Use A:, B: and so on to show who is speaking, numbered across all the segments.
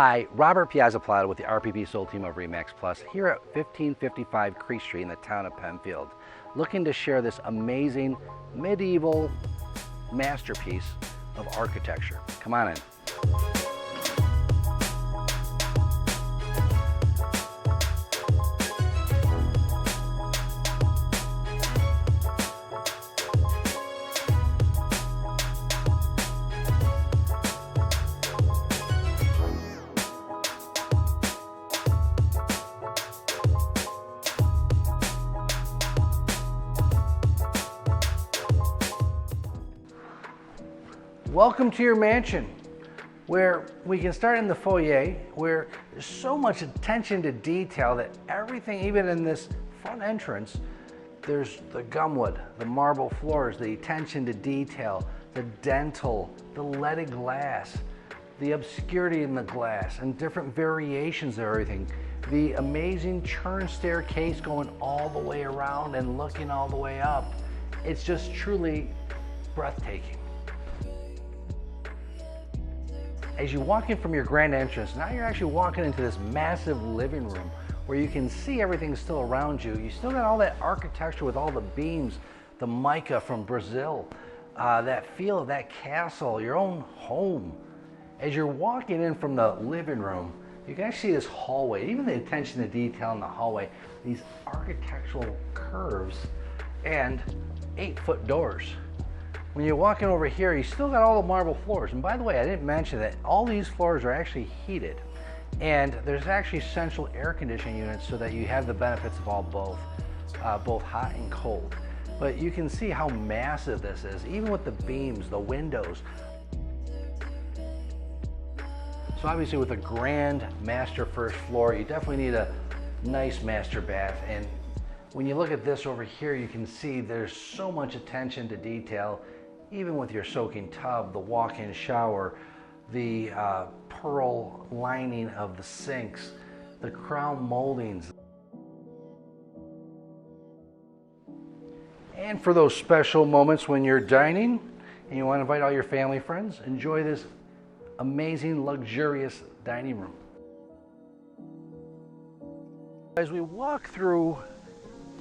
A: Hi, Robert Piazza Palotto with the RPP Soul Team of RE/MAX Plus here at 1555 Creek Street in the town of Penfield, looking to share this amazing medieval masterpiece of architecture. Come on in. Welcome to your mansion, where we can start in the foyer, where there's so much attention to detail that everything, even in this front entrance, there's the gumwood, the marble floors, the attention to detail, the dental, the leaded glass, the obscurity in the glass, and different variations of everything. The amazing churn staircase going all the way around and looking all the way up. It's just truly breathtaking. As you walk in from your grand entrance, now you're actually walking into this massive living room where you can see everything still around you. You still got all that architecture with all the beams, the mica from Brazil, that feel of that castle, your own home. As you're walking in from the living room, you can actually see this hallway, even the attention to detail in the hallway, these architectural curves and 8-foot doors. When you're walking over here, you still got all the marble floors. And by the way, I didn't mention that all these floors are actually heated. And there's actually central air conditioning units so that you have the benefits of all both hot and cold. But you can see how massive this is, even with the beams, the windows. So obviously with a grand master first floor, you definitely need a nice master bath. And when you look at this over here, you can see there's so much attention to detail, even with your soaking tub, the walk-in shower, the pearl lining of the sinks, the crown moldings. And for those special moments when you're dining and you want to invite all your family friends, enjoy this amazing, luxurious dining room. As we walk through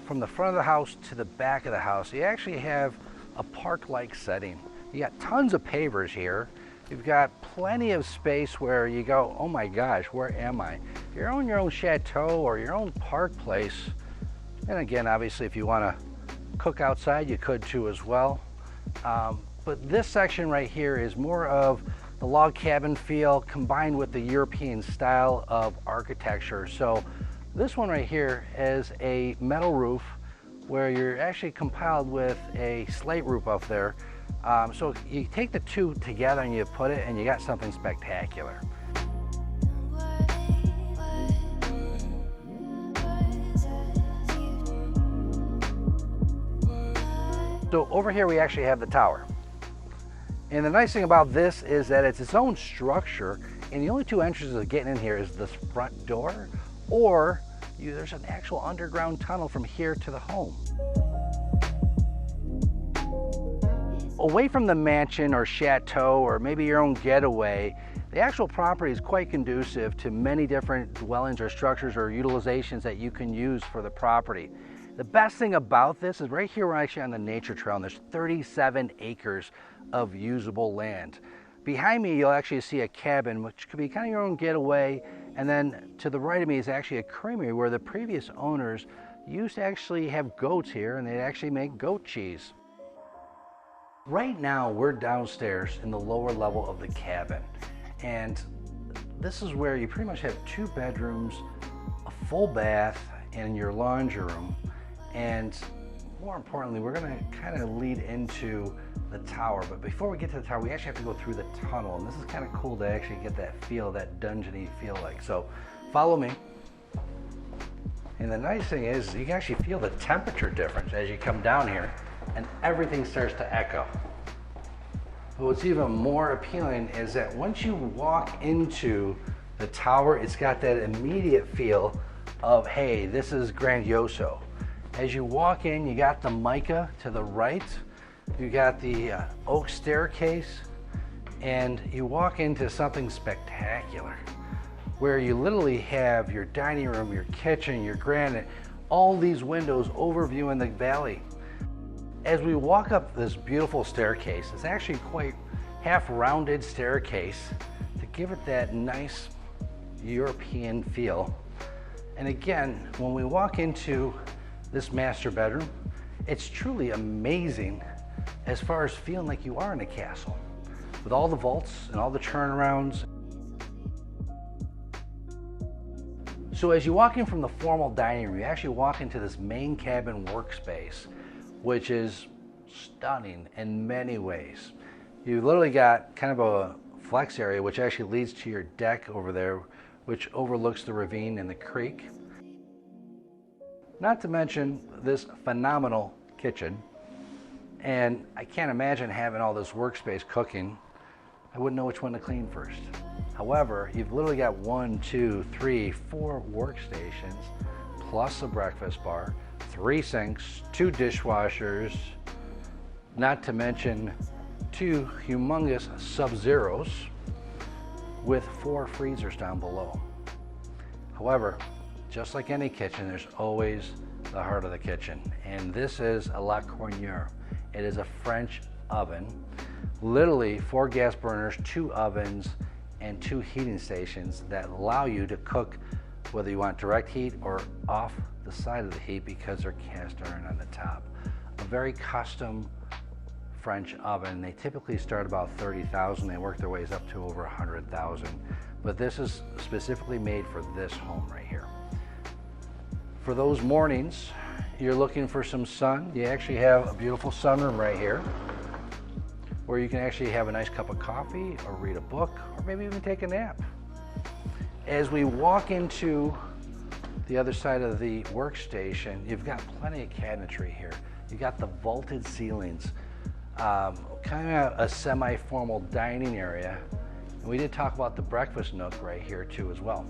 A: from the front of the house to the back of the house, you actually have a park-like setting. You got tons of pavers here. You've got plenty of space where you go, oh my gosh, where am I? If you're on your own chateau or your own park place, and again, obviously, if you want to cook outside, you could too as well. But this section right here is more of the log cabin feel combined with the European style of architecture. So this one right here is a metal roof where you're actually compiled with a slate roof up there. So you take the two together and you put it and you got something spectacular. So over here we actually have the tower. And the nice thing about this is that it's its own structure, and the only two entrances of getting in here is this front door, or there's an actual underground tunnel from here to the home. Away from the mansion or chateau or maybe your own getaway, the actual property is quite conducive to many different dwellings or structures or utilizations that you can use for the property. The best thing about this is right here we're actually on the nature trail, and there's 37 acres of usable land. Behind me, you'll actually see a cabin, which could be kind of your own getaway. And then to the right of me is actually a creamery where the previous owners used to actually have goats here, and they'd actually make goat cheese. Right now, we're downstairs in the lower level of the cabin. And this is where you pretty much have 2 bedrooms, a full bath, and your laundry room. And more importantly, we're gonna kind of lead into the tower. But before we get to the tower, we actually have to go through the tunnel. And this is kind of cool to actually get that feel, that dungeony feel like. So follow me. And the nice thing is you can actually feel the temperature difference as you come down here, and everything starts to echo. But what's even more appealing is that once you walk into the tower, it's got that immediate feel of, hey, this is grandioso. As you walk in, you got the mica to the right, you got the oak staircase, and you walk into something spectacular. where you literally have your dining room, your kitchen, your granite, all these windows overviewing the valley. As we walk up this beautiful staircase, it's actually quite half-rounded staircase to give it that nice European feel. And again, when we walk into this master bedroom, it's truly amazing as far as feeling like you are in a castle, with all the vaults and all the turnarounds. So as you walk in from the formal dining room, you actually walk into this main cabin workspace, which is stunning in many ways. You literally got kind of a flex area, which actually leads to your deck over there, which overlooks the ravine and the creek. Not to mention this phenomenal kitchen. And I can't imagine having all this workspace cooking. I wouldn't know which one to clean first. However, you've literally got 1, 2, 3, 4 workstations, plus a breakfast bar, 3 sinks, 2 dishwashers, not to mention 2 humongous Sub-Zeros with 4 freezers down below. However, just like any kitchen, there's always the heart of the kitchen. And this is a La Cornière. It is a French oven, literally 4 gas burners, 2 ovens, and 2 heating stations that allow you to cook whether you want direct heat or off the side of the heat because they're cast iron on the top. A very custom French oven. They typically start about 30,000. They work their ways up to over 100,000. But this is specifically made for this home right here. For those mornings, you're looking for some sun, you actually have a beautiful sunroom right here where you can actually have a nice cup of coffee or read a book or maybe even take a nap. As we walk into the other side of the workstation, you've got plenty of cabinetry here. You got the vaulted ceilings, kind of a semi-formal dining area. And we did talk about the breakfast nook right here too as well.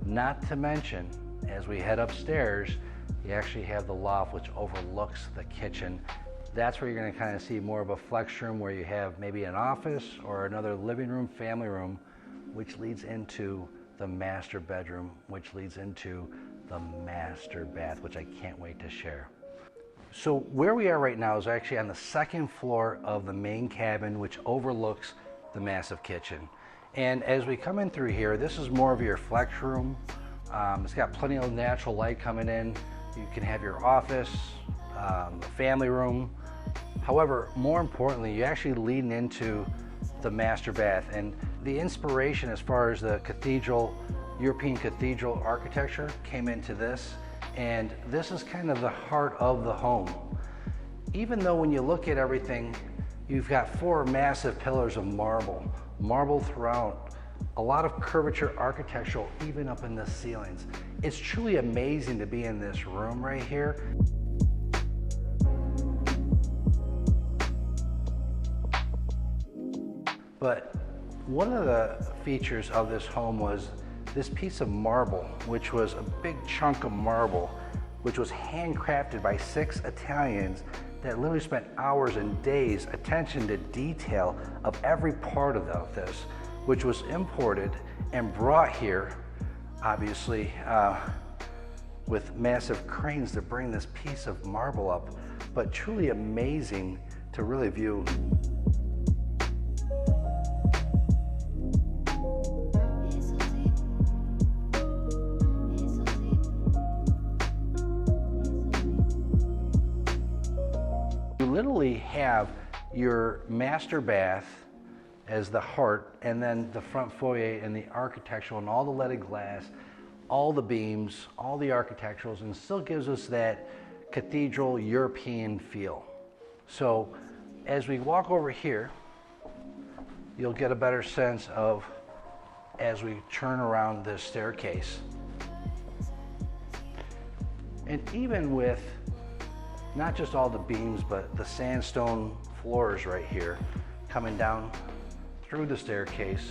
A: Not to mention, as we head upstairs, you actually have the loft which overlooks the kitchen. That's where you're going to kind of see more of a flex room where you have maybe an office or another living room, family room, which leads into the master bedroom, which leads into the master bath, which I can't wait to share. So where we are right now is actually on the 2nd floor of the main cabin, which overlooks the massive kitchen. And as we come in through here, this is more of your flex room. It's got plenty of natural light coming in. You can have your office, a family room. However, more importantly, you actually lead into the master bath, and the inspiration as far as the cathedral, European cathedral architecture came into this, and this is kind of the heart of the home. Even though when you look at everything, you've got 4 massive pillars of marble throughout, a lot of curvature architectural even up in the ceilings. It's truly amazing to be in this room right here. But one of the features of this home was this piece of marble, which was a big chunk of marble, which was handcrafted by 6 Italians that literally spent hours and days attention to detail of every part of this, which was imported and brought here, obviously, with massive cranes to bring this piece of marble up, but truly amazing to really view. You literally have your master bath as the heart, and then the front foyer and the architectural and all the leaded glass, all the beams, all the architecturals, and still gives us that cathedral European feel. So as we walk over here, you'll get a better sense of, as we turn around this staircase. And even with not just all the beams, but the sandstone floors right here, coming down through the staircase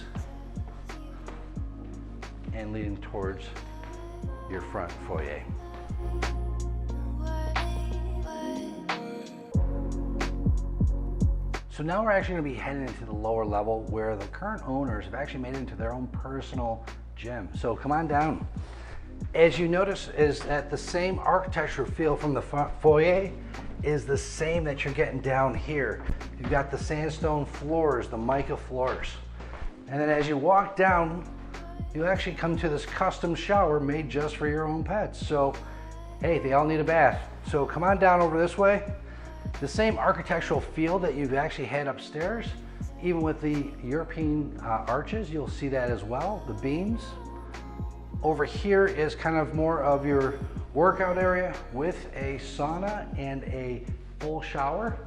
A: and leading towards your front foyer. So now we're actually going to be heading into the lower level where the current owners have actually made it into their own personal gym. So come on down. As you notice is that the same architecture feel from the foyer is the same that you're getting down here. You've got the sandstone floors, the mica floors. And then as you walk down, you actually come to this custom shower made just for your own pets. So, hey, they all need a bath. So come on down over this way. The same architectural feel that you've actually had upstairs, even with the European arches, you'll see that as well, the beams. Over here is kind of more of your workout area with a sauna and a full shower.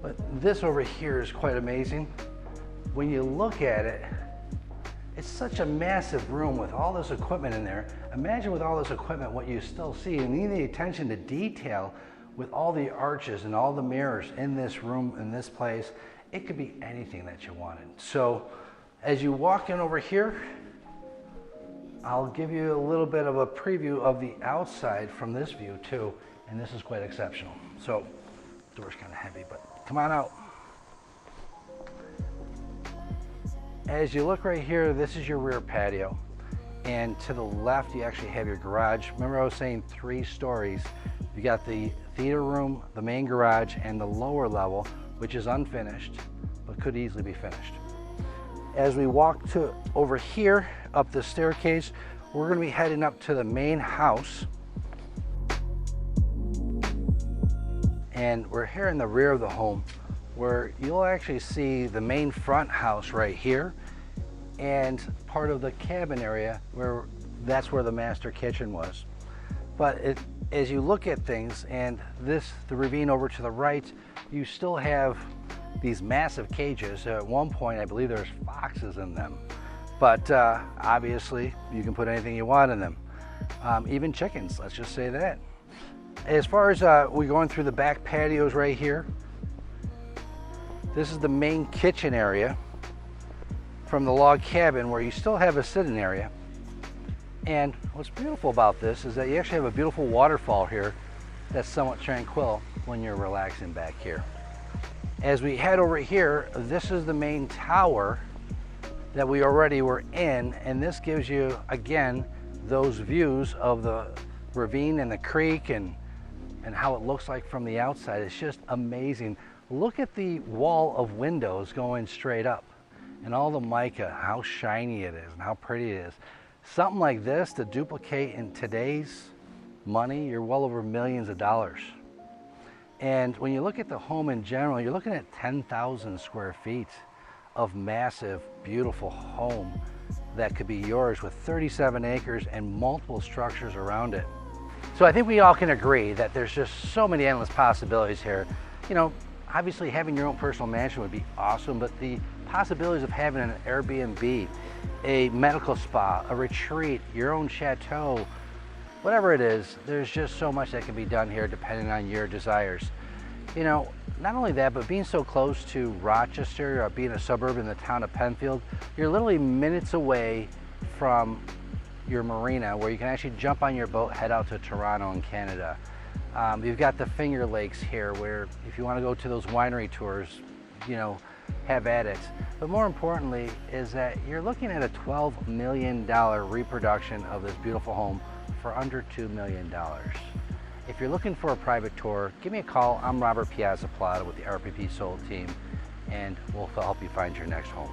A: But this over here is quite amazing. When you look at it, it's such a massive room with all this equipment in there. Imagine with all this equipment what you still see, and even the attention to detail with all the arches and all the mirrors in this room, in this place. It could be anything that you wanted. So as you walk in over here, I'll give you a little bit of a preview of the outside from this view too, and this is quite exceptional. So the door's kind of heavy, but come on out. As you look right here, this is your rear patio. And to the left, you actually have your garage. Remember I was saying 3 stories. You got the theater room, the main garage, and the lower level, which is unfinished, but could easily be finished. As we walk to over here, up the staircase, we're gonna be heading up to the main house. And we're here in the rear of the home, where you'll actually see the main front house right here, and part of the cabin area where that's where the master kitchen was. But as you look at things, and the ravine over to the right, you still have these massive cages. At one point, I believe there's foxes in them. But obviously, you can put anything you want in them. Even chickens, let's just say that. As far as we're going through the back patios right here, this is the main kitchen area from the log cabin where you still have a sitting area. And what's beautiful about this is that you actually have a beautiful waterfall here that's somewhat tranquil when you're relaxing back here. As we head over here, this is the main tower that we already were in, and this gives you, again, those views of the ravine and the creek and how it looks like from the outside. It's just amazing. Look at the wall of windows going straight up and all the mica, how shiny it is and how pretty it is. Something like this to duplicate in today's money, you're well over millions of dollars. And when you look at the home in general, you're looking at 10,000 square feet of massive, beautiful home that could be yours with 37 acres and multiple structures around it. So I think we all can agree that there's just so many endless possibilities here. You know, obviously having your own personal mansion would be awesome, but the possibilities of having an Airbnb, a medical spa, a retreat, your own chateau, whatever it is, there's just so much that can be done here depending on your desires. You know, not only that, but being so close to Rochester, or being a suburb in the town of Penfield, you're literally minutes away from your marina where you can actually jump on your boat, head out to Toronto in Canada. You've got the Finger Lakes here where if you want to go to those winery tours, you know, have at it. But more importantly is that you're looking at a $12 million reproduction of this beautiful home for under $2 million. If you're looking for a private tour, give me a call. I'm Robert Piazza Palotto with the RPP Sold team, and we'll help you find your next home.